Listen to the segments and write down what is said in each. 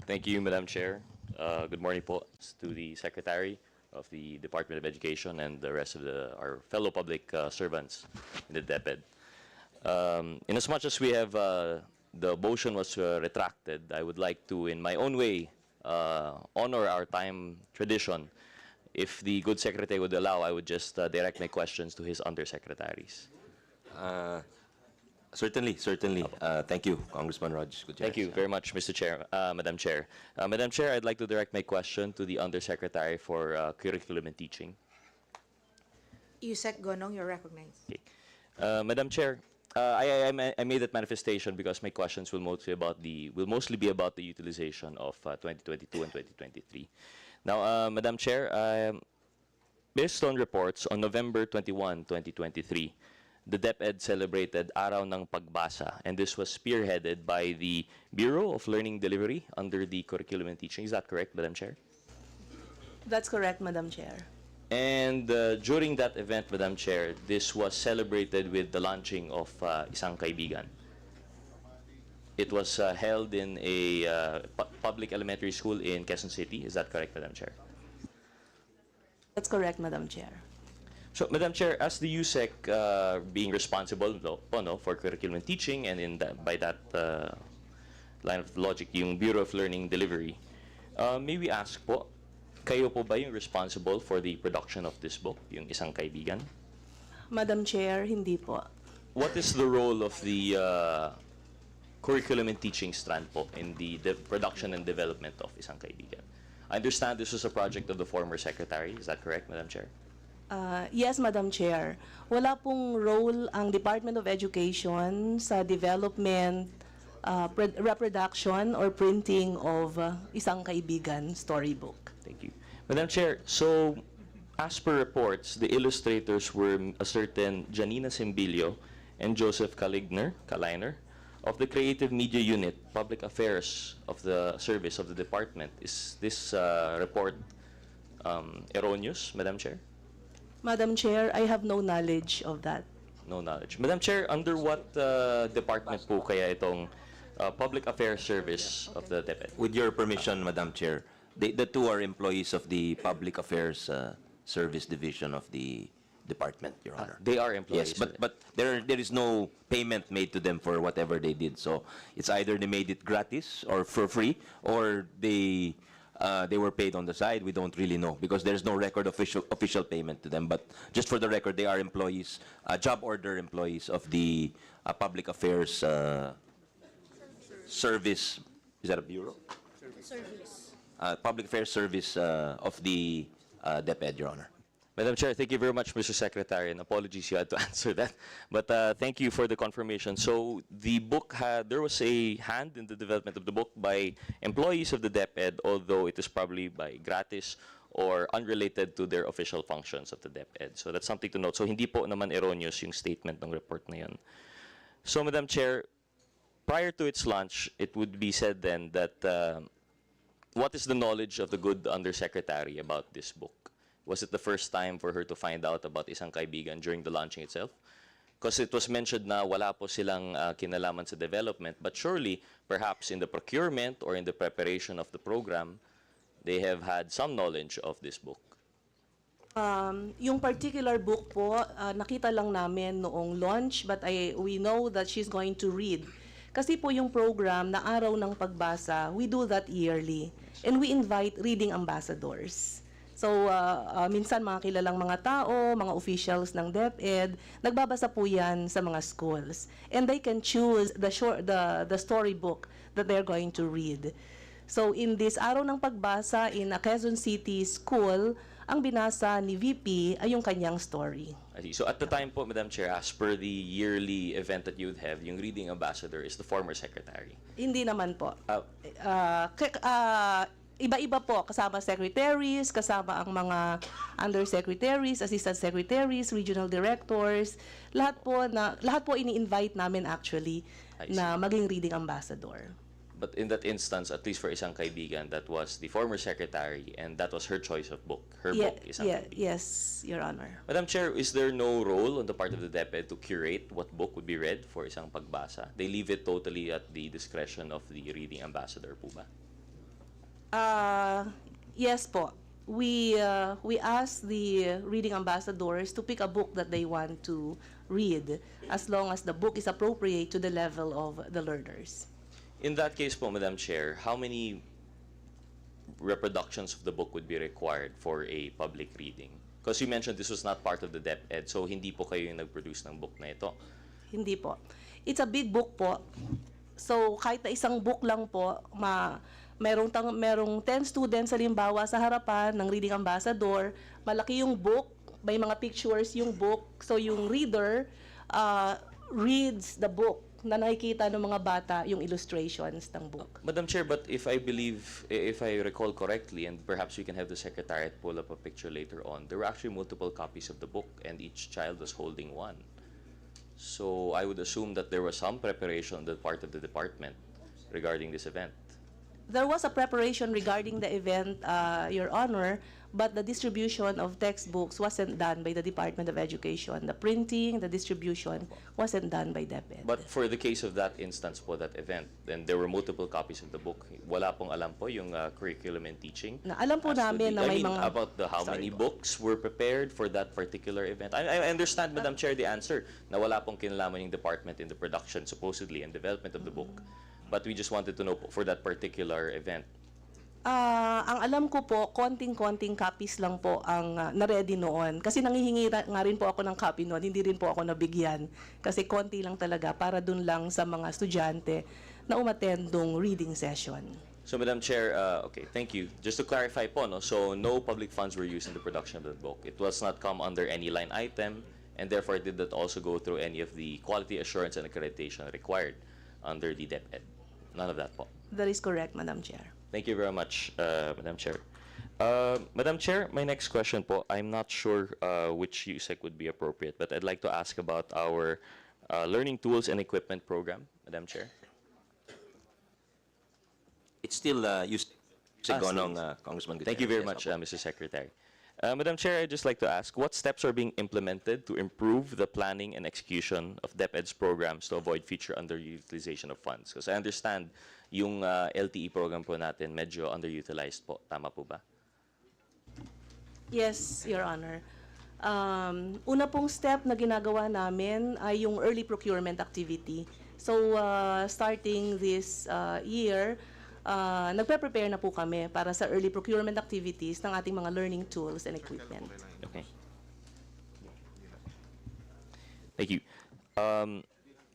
Thank you, Madam Chair. Good morning po to the Secretary of the Department of Education and the rest of our fellow public servants in the DepEd. In as much as we have the motion was retracted, I would like to, in my own way, honor our time tradition. If the good secretary would allow, I would just direct my questions to his undersecretaries. Certainly. Thank you, Congressman Rodge Gutierrez. Thank you very much, Mr. Chair, Madam Chair. Madam Chair, I'd like to direct my question to the Undersecretary for Curriculum and Teaching. Yusek Gonong, you're recognized. Okay. Madam Chair, I made that manifestation because my questions will mostly be about the utilization of 2022 and 2023. Now, Madam Chair, based on reports on November 21, 2023, the DepEd celebrated Araw ng Pagbasa, and this was spearheaded by the Bureau of Learning Delivery under the Curriculum and Teaching. Is that correct, Madam Chair? That's correct, Madam Chair. And during that event, Madam Chair, this was celebrated with the launching of Isang Kaibigan. It was held in a public elementary school in Quezon City. Is that correct, Madam Chair? That's correct, Madam Chair. So, Madam Chair, as the USEC being responsible for curriculum and teaching, and by that line of logic, yung Bureau of Learning Delivery, may we ask po, kayo po ba yung responsible for the production of this book, yung Isang Kaibigan? Madam Chair, hindi po. What is the role of the curriculum and teaching strand po in the production and development of Isang Kaibigan? I understand this was a project of the former secretary. Is that correct, Madam Chair? Yes, Madam Chair. Wala pong role ang Department of Education sa development, reproduction, or printing of Isang Kaibigan storybook. Thank you. Madam Chair, so as per reports, the illustrators were a certain Janina Simbilio and Joseph Kaliner of the Creative Media Unit, Public Affairs of the Service of the Department. Is this report erroneous, Madam Chair? Madam Chair, I have no knowledge of that. No knowledge. Madam Chair, under what department po kaya itong Public Affairs Service of the DepEd? With your permission, Madam Chair, the two are employees of the Public Affairs Service Division of the Department, Your Honor. They are employees. Yes, but there is no payment made to them for whatever they did. So it's either they made it gratis or for free, or they were paid on the side. We don't really know because there's no record official payment to them. But just for the record, they are employees, job order employees of the Public Affairs Service. Is that a bureau? Service. Public Affairs Service of the DepEd, Your Honor. Madam Chair, thank you very much, Mr. Secretary, and apologies you had to answer that. But thank you for the confirmation. So the book there was a hand in the development of the book by employees of the DepEd, although it is probably by gratis or unrelated to their official functions of the DepEd. So that's something to note. So hindi po naman erroneous yung statement ng report na yun. So, Madam Chair, prior to its launch, it would be said then that what is the knowledge of the good Undersecretary about this book? Was it the first time for her to find out about Isang Kaibigan during the launching itself? Because it was mentioned na wala po silang kinalaman sa development, but surely, perhaps in the procurement or in the preparation of the program, they have had some knowledge of this book. Yung particular book po, nakita lang namin noong launch, but we know that she's going to read. Kasi po yung program na Araw ng Pagbasa, we do that yearly. And we invite reading ambassadors. So, minsan mga kilalang mga tao, mga officials ng DepEd, nagbabasa po yan sa mga schools. And they can choose the storybook that they're going to read. So, in this Araw ng Pagbasa in a Quezon City school, ang binasa ni VP ay yung kanyang story. I see. So, at the time po, Madam Chair, as per the yearly event that you would have, yung reading ambassador is the former secretary. Hindi naman po. Iba-iba po, kasama secretaries, kasama ang mga undersecretaries, assistant secretaries, regional directors, lahat po ini-invite namin actually na maging reading ambassador. But in that instance, at least for Isang Kaibigan, that was the former secretary and that was her choice of book. Her book, Isang Kaibigan. Yes, Your Honor. Madam Chair, is there no role on the part of the DepEd to curate what book would be read for Isang Pagbasa? They leave it totally at the discretion of the reading ambassador po ba? Yes po. We ask the reading ambassadors to pick a book that they want to read as long as the book is appropriate to the level of the learners. In that case po, Madam Chair, how many reproductions of the book would be required for a public reading? Because you mentioned this was not part of the DepEd, so hindi po kayo yung nag-produce ng book na ito. Hindi po. It's a big book po. So kahit na isang book lang po, merong 10 students halimbawa sa harapan ng reading ambassador, malaki yung book, may mga pictures yung book, so yung reader reads the book na nakikita ng mga bata yung illustrations ng book. Madam Chair, but if I recall correctly, and perhaps we can have the Secretariat pull up a picture later on, there were actually multiple copies of the book and each child was holding one. So I would assume that there was some preparation on the part of the department regarding this event. There was a preparation regarding the event, Your Honor, but the distribution of textbooks wasn't done by the Department of Education. The printing, the distribution wasn't done by DepEd. But for the case of that instance po, that event, then there were multiple copies of the book. Wala pong alam po yung curriculum and teaching. Na alam po As to namin na I may mean, mga... about how Sorry many po. books were prepared for that particular event. I understand, Madam Chair, the answer na wala pong kinalaman yung department in the production, supposedly, and development of the book. But we just wanted to know po, for that particular event. Ang alam ko po, konting-konting copies lang po ang na-ready noon. Kasi nangihingi nga rin po ako ng copy noon, hindi rin po ako nabigyan. Kasi konti lang talaga para dun lang sa mga estudyante na umatendong reading session. So, Madam Chair, okay, thank you. Just to clarify po, no, so no public funds were used in the production of the book. It was not come under any line item, and therefore did not also go through any of the quality assurance and accreditation required under the DepEd. None of that po. That is correct, Madam Chair. Thank you very much, Madam Chair. Madam Chair, my next question po, I'm not sure which USEC would be appropriate, but I'd like to ask about our learning tools and equipment program, Madam Chair. It's still Congressman Gutierrez. Thank you very Yes, much, Opo. Mr. Secretary. Madam Chair, I'd just like to ask, what steps are being implemented to improve the planning and execution of DepEd's programs to avoid future underutilization of funds? Because I understand yung LTE program po natin medyo underutilized po. Tama po ba? Yes, Your Honor. Una pong step na ginagawa namin ay yung early procurement activity. So, starting this year, nagpe-prepare na po kami para sa early procurement activities ng ating mga learning tools and equipment. Okay. Thank you.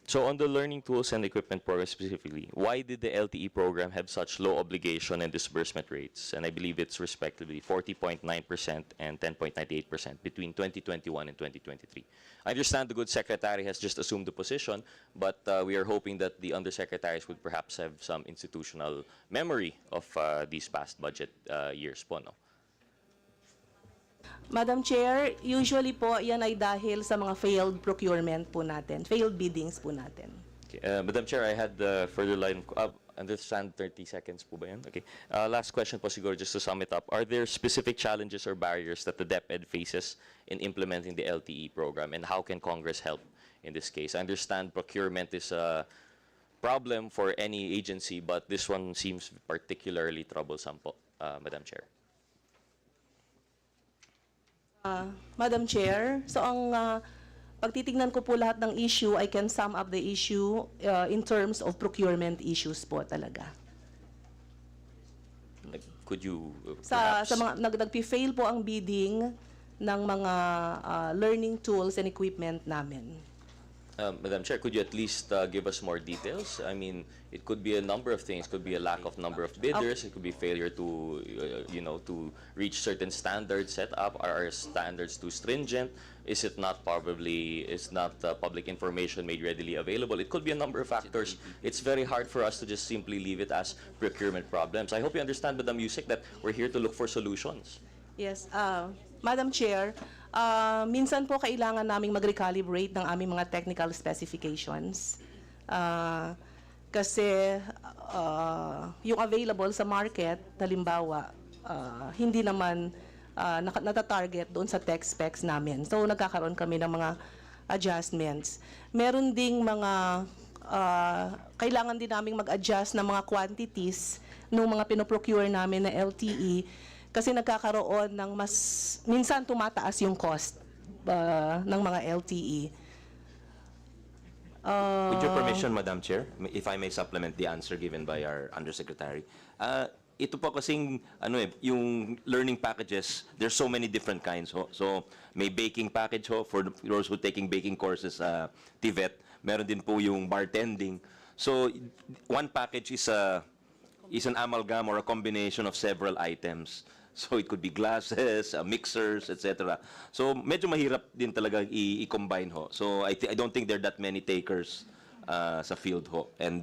So on the learning tools and equipment program specifically, why did the LTE program have such low obligation and disbursement rates? And I believe it's respectively 40.9% and 10.98% between 2021 and 2023. I understand the good secretary has just assumed the position, but we are hoping that the undersecretaries would perhaps have some institutional memory of these past budget years po, no? Madam Chair, usually po yan ay dahil sa mga failed procurement po natin, failed biddings po natin. Okay. Madam Chair, I had further line. Understand 30 seconds po ba yun? Okay. Last question po siguro, just to sum it up. Are there specific challenges or barriers that the DepEd faces in implementing the LTE program, and how can Congress help in this case? I understand procurement is a problem for any agency, but this one seems particularly troublesome po, Madam Chair. Madam Chair, so ang pagtitignan ko po lahat ng issue, I can sum up the issue in terms of procurement issues po talaga. Could you Sa perhaps... mga nagpi-fail po ang bidding ng mga learning tools and equipment namin. Madam Chair, could you at least give us more details? I mean, it could be a number of things. It could be a lack of number of bidders. It could be failure to, to reach certain standards set up. Are our standards too stringent? Is it not public information made readily available? It could be a number of factors. It's very hard for us to just simply leave it as procurement problems. I hope you understand, Madam Yusek, that we're here to look for solutions. Yes, Madam Chair, minsan po kailangan naming mag-recalibrate ng aming mga technical specifications. Kasi yung available sa market, halimbawa, hindi naman natatarget doon sa tech specs namin. So nagkakaroon kami ng mga adjustments. Meron ding mga kailangan din naming mag-adjust ng mga quantities ng mga pinoprocure namin na LTE kasi nagkakaroon ng minsan tumataas yung cost ng mga LTE. With your permission, Madam Chair, if I may supplement the answer given by our Undersecretary. Ito po kasing, yung learning packages, there's so many different kinds. Ho. So, may baking package ho, for those who taking baking courses sa TVET. Meron din po yung bartending. So, one package is an amalgam or a combination of several items. So, it could be glasses, mixers, etc. So, medyo mahirap din talaga i-combine ho. So, I don't think there are that many takers sa field ho. And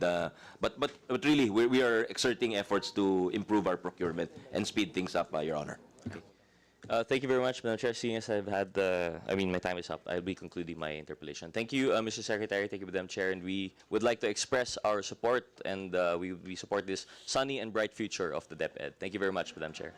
but really we are exerting efforts to improve our procurement and speed things up, Your Honor. Okay. Thank you very much, Madam Chair. Seeing as I've had my time is up, I'll be concluding my interpellation. Thank you, Mr. Secretary. Thank you, Madam Chair. And we would like to express our support, and we support this sunny and bright future of the DepEd. Thank you very much, Madam Chair.